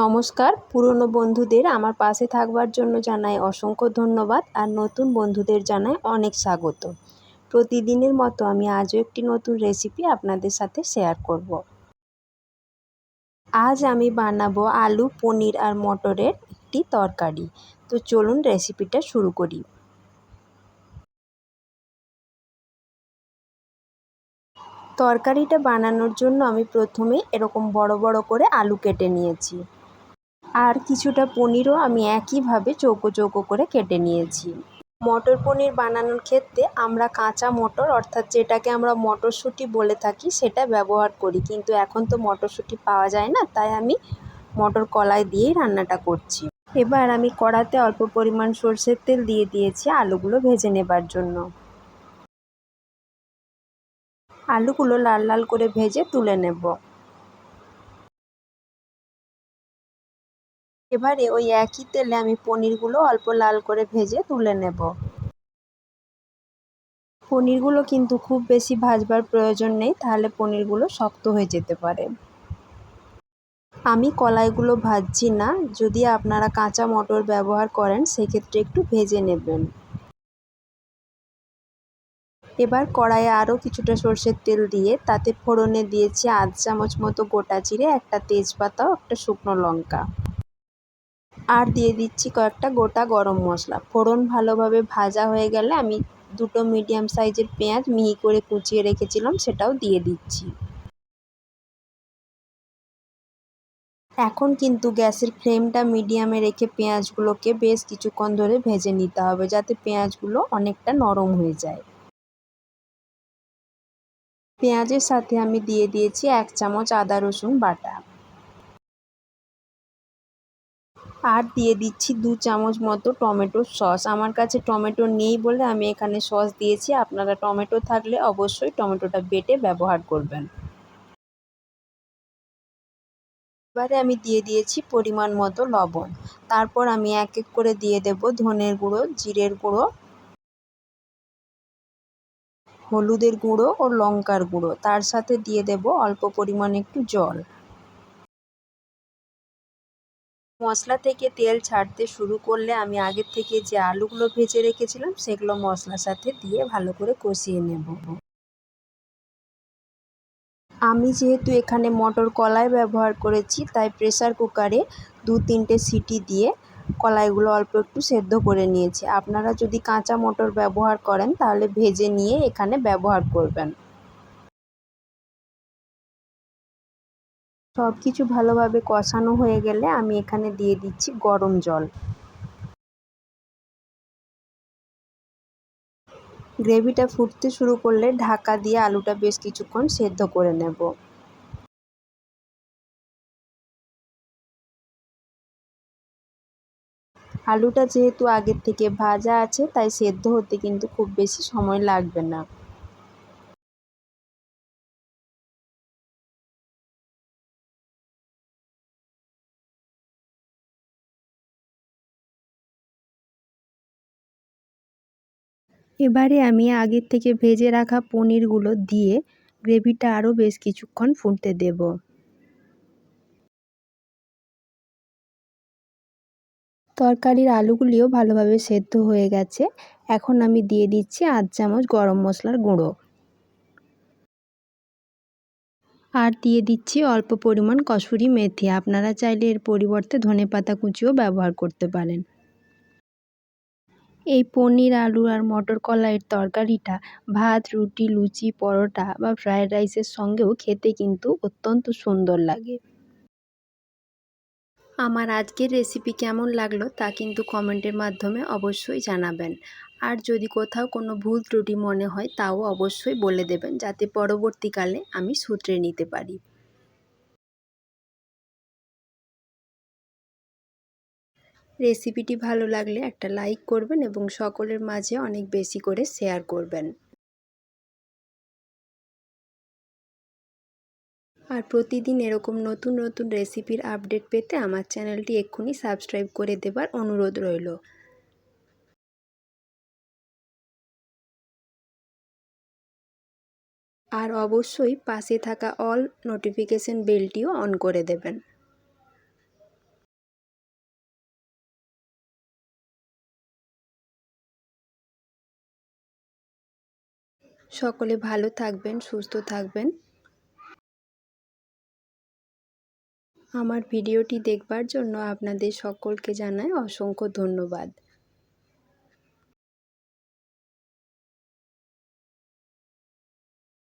নমস্কার। পুরনো বন্ধুদের আমার পাশে থাকবার জন্য জানাই অসংখ্য ধন্যবাদ, আর নতুন বন্ধুদের জানাই অনেক স্বাগত। প্রতিদিনের মতো আমি আজও একটি নতুন রেসিপি আপনাদের সাথে শেয়ার করব। আজ আমি বানাবো আলু, পনির আর মটরের একটি তরকারি। তো চলুন রেসিপিটা শুরু করি। তরকারিটা বানানোর জন্য আমি প্রথমে এরকম বড় বড় করে আলু কেটে নিয়েছি, আর কিছুটা পনিরও আমি একইভাবে চৌকো চৌকো করে কেটে নিয়েছি। মটর পনির বানানোর ক্ষেত্রে আমরা কাঁচা মটর, অর্থাৎ যেটাকে আমরা মটরশুঁটি বলে থাকি, সেটা ব্যবহার করি, কিন্তু এখন তো মটরশুঁটি পাওয়া যায় না, তাই আমি মটর কলাই দিয়েই রান্নাটা করছি। এবার আমি কড়াতে অল্প পরিমাণ সরষের তেল দিয়ে দিয়েছি আলুগুলো ভেজে নেবার জন্য। আলুগুলো লাল লাল করে ভেজে তুলে নেব। এবারে ওই একই তেলে আমি পনিরগুলো অল্প লাল করে ভেজে তুলে নেব। পনিরগুলো কিন্তু খুব বেশি ভাজবার প্রয়োজন নেই, তাহলে পনিরগুলো শক্ত হয়ে যেতে পারে। আমি কলাইগুলো ভাজছি না, যদি আপনারা কাঁচা মটর ব্যবহার করেন সেক্ষেত্রে একটু ভেজে নেবেন। এবার কড়াইয়ে আরও কিছুটা সরষের তেল দিয়ে তাতে ফোড়নে দিয়েছি আধ চামচ মতো গোটা জিরে, একটা তেজপাতা ও একটা শুকনো লঙ্কা, আর দিয়ে দিচ্ছি কয়েকটা গোটা গরম মশলা। ফোড়ন ভালোভাবে ভাজা হয়ে গেলে আমি দুটো মিডিয়াম সাইজের পেঁয়াজ মিহি করে কুচিয়ে রেখেছিলাম, সেটাও দিয়ে দিচ্ছি। এখন কিন্তু গ্যাসের ফ্লেমটা মিডিয়ামে রেখে পেঁয়াজগুলোকে বেশ কিছুক্ষণ ধরে ভেজে নিতে হবে, যাতে পেঁয়াজগুলো অনেকটা নরম হয়ে যায়। পেঁয়াজের সাথে আমি দিয়ে দিয়েছি 1 চামচ আদা রসুন বাটা, আর দিয়ে দিচ্ছি 2 চামচ মতো টমেটোর সস। আমার কাছে টমেটো নেই বলে আমি এখানে সস দিয়েছি, আপনারা টমেটো থাকলে অবশ্যই টমেটোটা বেটে ব্যবহার করবেন। এবারে আমি দিয়ে দিয়েছি পরিমাণ মতো লবণ। তারপর আমি এক এক করে দিয়ে দেব ধনের গুঁড়ো, জিরের গুঁড়ো, হলুদের গুঁড়ো ও লঙ্কার গুঁড়ো। তার সাথে দিয়ে দেব অল্প পরিমাণে একটু জল। মশলা থেকে তেল ছাড়তে শুরু করলে আমি আগের থেকে যে আলুগুলো ভেজে রেখেছিলাম সেগুলো মশলার সাথে দিয়ে ভালো করে কষিয়ে নেব। আমি যেহেতু এখানে মটর কলাই ব্যবহার করেছি, তাই প্রেসার কুকারে 2-3টে সিটি দিয়ে কলাইগুলো অল্প একটু সেদ্ধ করে নিয়েছি। আপনারা যদি কাঁচা মটর ব্যবহার করেন তাহলে ভেজে নিয়ে এখানে ব্যবহার করবেন। সব কিছু ভালোভাবে কষানো হয়ে গেলে আমি এখানে দিয়ে দিচ্ছি গরম জল। গ্রেভিটা ফুটতে শুরু করলে ঢাকা দিয়ে আলুটা বেশ কিছুক্ষণ সেদ্ধ করে নেব। আলুটা যেহেতু আগের থেকে ভাজা আছে, তাই সেদ্ধ হতে কিন্তু খুব বেশি সময় লাগবে না। এবারে আমি আগের থেকে ভেজে রাখা পনিরগুলো দিয়ে গ্রেভিটা আরও বেশ কিছুক্ষণ ফুটতে দেব। তরকারির আলুগুলিও ভালোভাবে সেদ্ধ হয়ে গেছে। এখন আমি দিয়ে দিচ্ছি আধ চামচ গরম মশলার গুঁড়ো, আর দিয়ে দিচ্ছি অল্প পরিমাণ কসুরি মেথি। আপনারা চাইলে এর পরিবর্তে ধনেপাতা কুচিও ব্যবহার করতে পারেন। এই পনির, আলু আর মটর কলাইয়ের তরকারিটা ভাত, রুটি, লুচি, পরোটা বা ফ্রায়েড রাইসের সঙ্গেও খেতে কিন্তু অত্যন্ত সুন্দর লাগে। আমার আজকের রেসিপি কেমন লাগলো তা কিন্তু কমেন্টের মাধ্যমে অবশ্যই জানাবেন। আর যদি কোথাও কোনো ভুল ত্রুটি মনে হয় তাও অবশ্যই বলে দেবেন, যাতে পরবর্তীকালে আমি শুধরে নিতে পারি। রেসিপিটি ভালো লাগলে একটা লাইক করবেন এবং সকলের মাঝে অনেক বেশি করে শেয়ার করবেন। আর প্রতিদিন এরকম নতুন নতুন রেসিপির আপডেট পেতে আমার চ্যানেলটি এক্ষুনি সাবস্ক্রাইব করে দেবার অনুরোধ রইল। আর অবশ্যই পাশে থাকা অল নোটিফিকেশন বেলটিও অন করে দেবেন। সকলে ভালো থাকবেন, সুস্থ থাকবেন। আমার ভিডিওটি দেখবার জন্য আপনাদের সকলকে জানাই অসংখ্য ধন্যবাদ।